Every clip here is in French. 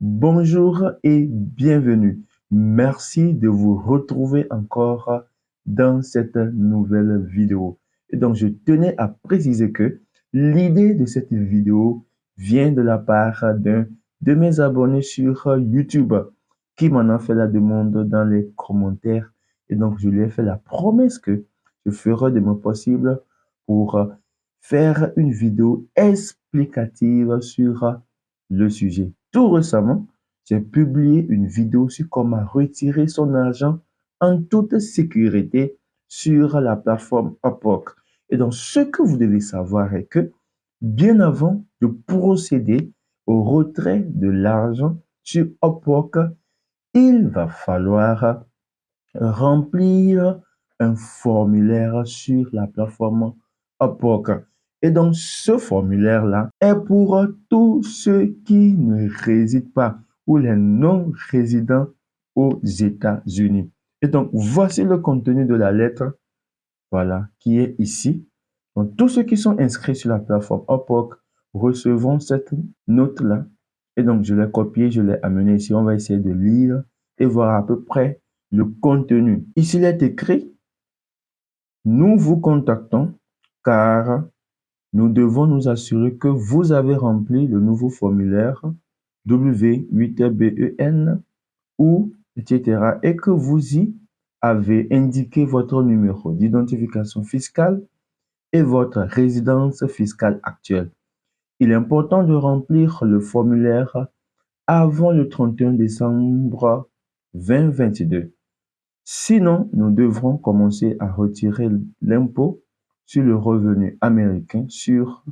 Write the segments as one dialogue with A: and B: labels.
A: Bonjour et bienvenue. Merci de vous retrouver encore dans cette nouvelle vidéo. Et donc, je tenais à préciser que l'idée de cette vidéo vient de la part d'un de mes abonnés sur YouTube qui m'en a fait la demande dans les commentaires. Et donc, je lui ai fait la promesse que je ferai de mon possible pour faire une vidéo explicative sur le sujet. Tout récemment, j'ai publié une vidéo sur comment retirer son argent en toute sécurité sur la plateforme Upwork. Et donc, ce que vous devez savoir est que bien avant de procéder au retrait de l'argent sur Upwork, il va falloir remplir un formulaire sur la plateforme Upwork. Et donc, ce formulaire-là est pour tous ceux qui ne résident pas ou les non-résidents aux États-Unis. Et donc, voici le contenu de la lettre, voilà, qui est ici. Donc, tous ceux qui sont inscrits sur la plateforme Upwork recevront cette note-là. Et donc, je l'ai copiée, je l'ai amenée ici. On va essayer de lire et voir à peu près le contenu. Ici, il est écrit, nous vous contactons car nous devons nous assurer que vous avez rempli le nouveau formulaire W8BEN ou etc. et que vous y avez indiqué votre numéro d'identification fiscale et votre résidence fiscale actuelle. Il est important de remplir le formulaire avant le 31 décembre 2022. Sinon, nous devrons commencer à retirer l'impôt sur le revenu américain sur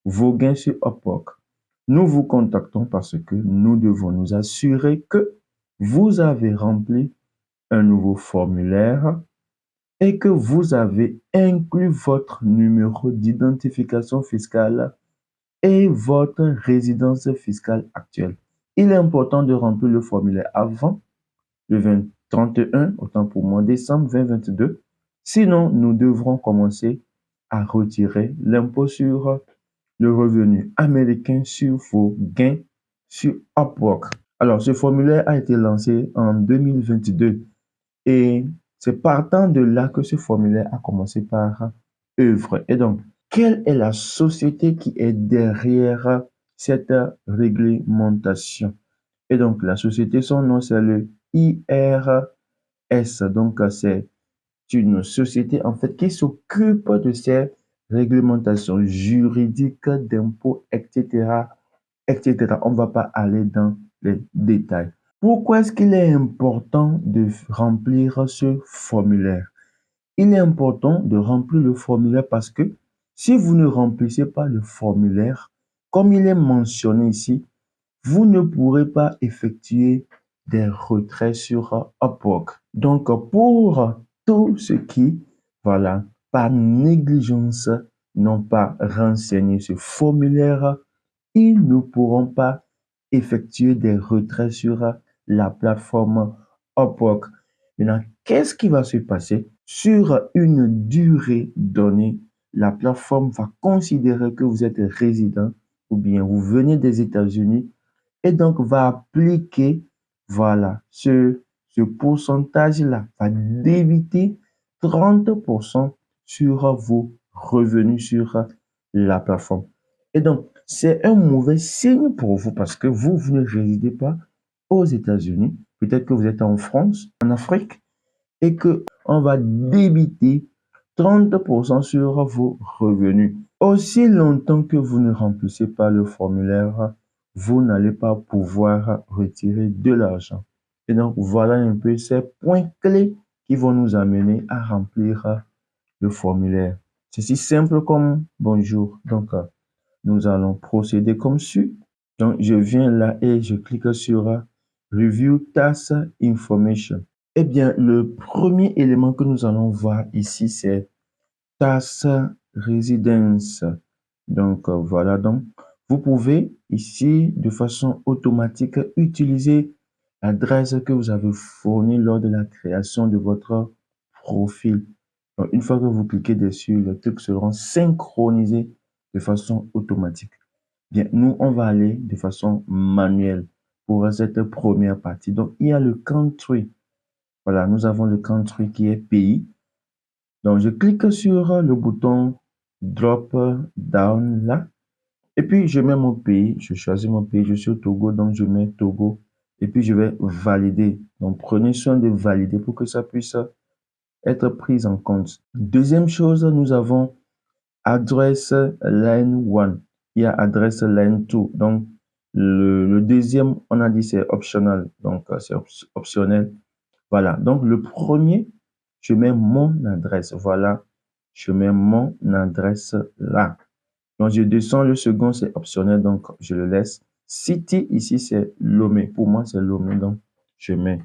A: vos gains sur Upwork. Nous vous contactons parce que nous devons nous assurer que vous avez rempli un nouveau formulaire et que vous avez inclus votre numéro d'identification fiscale et votre résidence fiscale actuelle. Il est important de remplir le formulaire avant le 31, autant pour moi, décembre 2022. Sinon, nous devrons commencer à retirer l'impôt sur le revenu américain sur vos gains sur Upwork. Alors, ce formulaire a été lancé en 2022 et c'est partant de là que ce formulaire a commencé par œuvre. Et donc, quelle est la société qui est derrière cette réglementation? Et donc, la société, son nom, c'est le IRS. Donc, c'est une société, en fait, qui s'occupe de ces réglementations juridiques d'impôts, etc., etc. On ne va pas aller dans les détails. Pourquoi est-ce qu'il est important de remplir ce formulaire? Il est important de remplir le formulaire parce que si vous ne remplissez pas le formulaire, comme il est mentionné ici, vous ne pourrez pas effectuer des retraits sur Upwork. Donc, pour tous ceux qui, voilà, par négligence, n'ont pas renseigné ce formulaire, ils ne pourront pas effectuer des retraits sur la plateforme Upwork. Maintenant, qu'est-ce qui va se passer? Sur une durée donnée, la plateforme va considérer que vous êtes résident ou bien vous venez des États-Unis et donc va appliquer, voilà, ce pourcentage-là, va débiter 30% sur vos revenus sur la plateforme. Et donc, c'est un mauvais signe pour vous parce que vous ne résidez pas aux États-Unis. Peut-être que vous êtes en France, en Afrique, et que on va débiter 30% sur vos revenus. Aussi longtemps que vous ne remplissez pas le formulaire, vous n'allez pas pouvoir retirer de l'argent. Et donc, voilà un peu ces points clés qui vont nous amener à remplir le formulaire. C'est si simple comme bonjour. Donc, nous allons procéder comme suit. Donc, je viens là et je clique sur Review Tax Information. Eh bien, le premier élément que nous allons voir ici, c'est Tax Residence. Donc, voilà. Donc, vous pouvez ici, de façon automatique, utiliser l'adresse que vous avez fournie lors de la création de votre profil. Donc, une fois que vous cliquez dessus, les trucs seront synchronisés de façon automatique. Bien, nous, on va aller de façon manuelle pour cette première partie. Donc, il y a le country. Voilà, nous avons le country qui est pays. Donc, je clique sur le bouton drop down là. Et puis, je mets mon pays. Je choisis mon pays. Je suis au Togo, donc je mets Togo. Et puis, je vais valider. Donc, prenez soin de valider pour que ça puisse être pris en compte. Deuxième chose, nous avons adresse line 1. Il y a adresse line 2. Donc, le deuxième, on a dit c'est optional. Donc, c'est optionnel. Voilà. Donc, le premier, je mets mon adresse. Voilà. Je mets mon adresse là. Donc, je descends. Le second, c'est optionnel. Donc, je le laisse. City, ici, c'est Lomé. Pour moi, c'est Lomé. Donc, je mets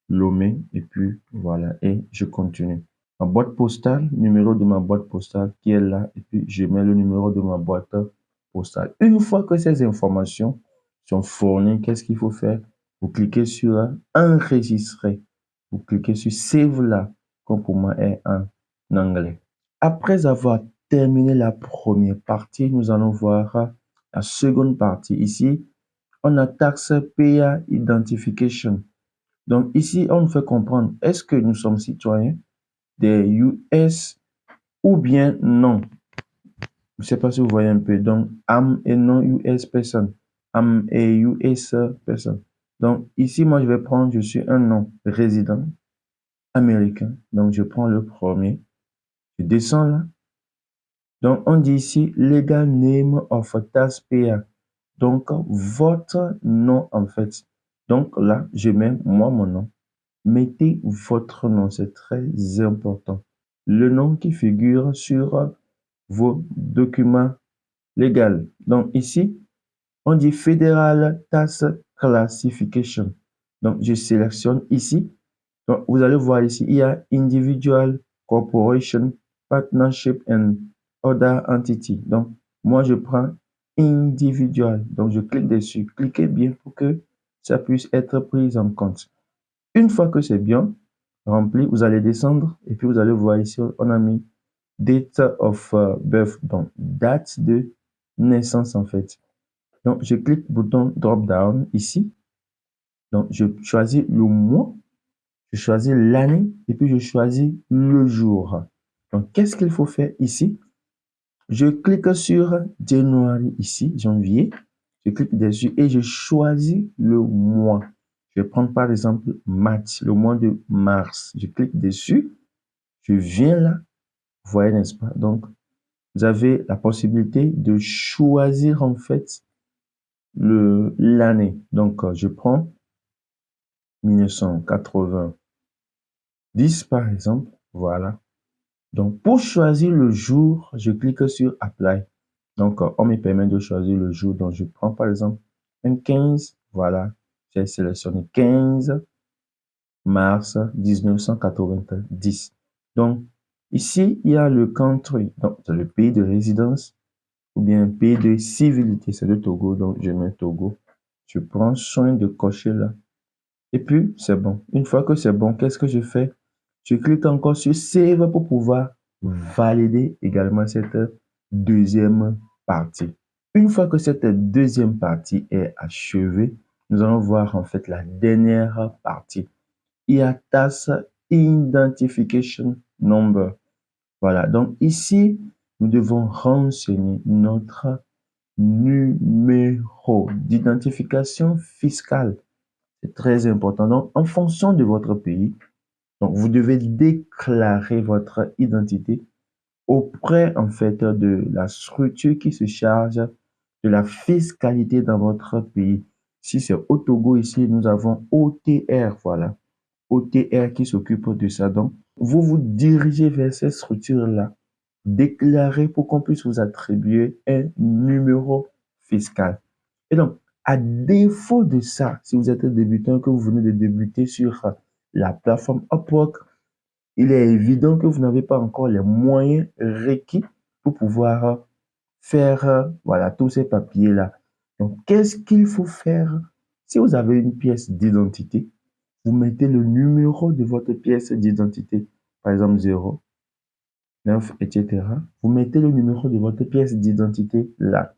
A: Lomé. Et puis, voilà. Et je continue. Ma boîte postale, numéro de ma boîte postale qui est là. Et puis, je mets le numéro de ma boîte postale. Une fois que ces informations sont fournies, qu'est-ce qu'il faut faire? Vous cliquez sur enregistrer. Vous cliquez sur save là, comme pour moi est en anglais. Après avoir terminé la première partie, nous allons voir la seconde partie. Ici, on a taxe PA Identification. Donc ici, on nous fait comprendre, est-ce que nous sommes citoyens des US ou bien non? Je ne sais pas si vous voyez un peu. Donc, am et non US person. Am et US person. Donc, ici, moi, je vais prendre, je suis un non résident américain. Donc, je prends le premier. Je descends là. Donc, on dit ici legal name of taxpayer. Donc, votre nom, en fait. Donc, là, je mets moi mon nom. Mettez votre nom, c'est très important. Le nom qui figure sur vos documents légaux. Donc, ici, on dit Federal Tax Classification. Donc, je sélectionne ici. Donc, vous allez voir ici, il y a Individual, Corporation, Partnership and Other Entity. Donc, moi, je prends Individual. Donc, je clique dessus. Cliquez bien pour que ça puisse être pris en compte. Une fois que c'est bien rempli, vous allez descendre et puis vous allez voir ici, on a mis Date of birth, donc date de naissance en fait. Donc, je clique bouton drop down ici. Donc, je choisis le mois, je choisis l'année et puis je choisis le jour. Donc, qu'est-ce qu'il faut faire ici? Je clique sur January ici, janvier. Je clique dessus et je choisis le mois. Je vais prendre par exemple mars, le mois de mars. Je clique dessus. Je viens là. Vous voyez, n'est-ce pas? Donc, vous avez la possibilité de choisir en fait l'année. Donc, je prends 1990 par exemple. Voilà. Donc, pour choisir le jour, je clique sur Apply. Donc, on me permet de choisir le jour. Donc, je prends par exemple un 15. Voilà. J'ai sélectionné 15 mars 1990. Donc, ici, il y a le country. Donc, c'est le pays de résidence ou bien pays de civilité. C'est le Togo. Donc, je mets Togo. Je prends soin de cocher là. Et puis, c'est bon. Une fois que c'est bon, qu'est-ce que je fais? Je clique encore sur Save pour pouvoir valider également cette deuxième partie. Une fois que cette deuxième partie est achevée, nous allons voir en fait la dernière partie. Il y a Tax Identification Number. Voilà. Donc ici, nous devons renseigner notre numéro d'identification fiscale. C'est très important. Donc, en fonction de votre pays, donc vous devez déclarer votre identité auprès, en fait, de la structure qui se charge de la fiscalité dans votre pays. Si c'est au Togo, ici, nous avons OTR, voilà. OTR qui s'occupe de ça. Donc, vous vous dirigez vers cette structure-là, déclarez pour qu'on puisse vous attribuer un numéro fiscal. Et donc, à défaut de ça, si vous êtes un débutant, que vous venez de débuter sur la plateforme Upwork, il est évident que vous n'avez pas encore les moyens requis pour pouvoir faire voilà, tous ces papiers-là. Donc, qu'est-ce qu'il faut faire? Si vous avez une pièce d'identité, vous mettez le numéro de votre pièce d'identité, par exemple 0, 9, etc. Vous mettez le numéro de votre pièce d'identité là.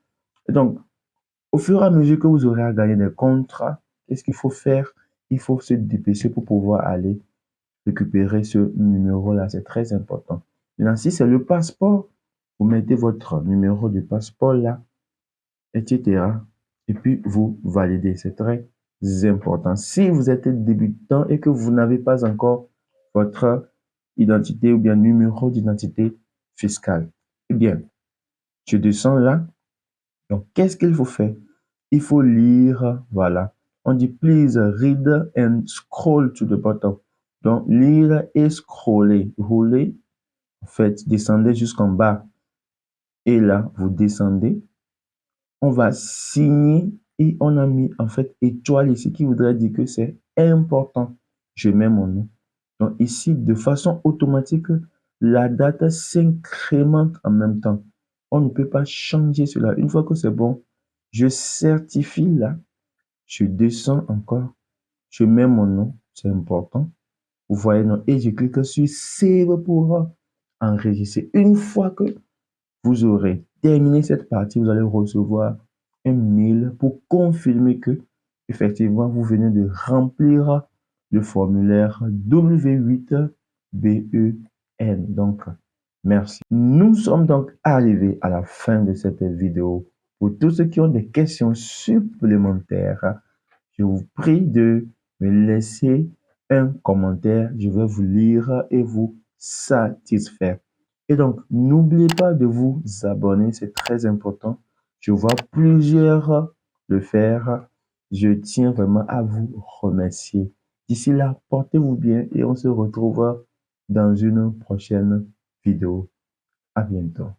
A: Et donc, au fur et à mesure que vous aurez à gagner des contrats, qu'est-ce qu'il faut faire? Il faut se dépêcher pour pouvoir aller récupérer ce numéro-là. C'est très important. Maintenant, si c'est le passeport, vous mettez votre numéro de passeport là, etc. Et puis, vous validez. C'est très important. Si vous êtes débutant et que vous n'avez pas encore votre identité ou bien numéro d'identité fiscale, eh bien, je descends là. Donc, qu'est-ce qu'il faut faire? Il faut lire, voilà. On dit please read and scroll to the bottom. Donc, lire et scroller. Rouler, en fait, descendez jusqu'en bas. Et là, vous descendez. On va signer et on a mis, en fait, étoile ici qui voudrait dire que c'est important. Je mets mon nom. Donc, ici, de façon automatique, la date s'incrémente en même temps. On ne peut pas changer cela. Une fois que c'est bon, je certifie là. Je descends encore. Je mets mon nom. C'est important. Vous voyez, non. Et je clique sur Save pour enregistrer. Une fois que vous aurez terminé cette partie, vous allez recevoir un mail pour confirmer que, effectivement, vous venez de remplir le formulaire W8BEN. Donc, merci. Nous sommes donc arrivés à la fin de cette vidéo. Pour tous ceux qui ont des questions supplémentaires, je vous prie de me laisser un commentaire. Je vais vous lire et vous satisfaire. Et donc, n'oubliez pas de vous abonner, c'est très important. Je vois plusieurs le faire. Je tiens vraiment à vous remercier. D'ici là, portez-vous bien et on se retrouve dans une prochaine vidéo. À bientôt.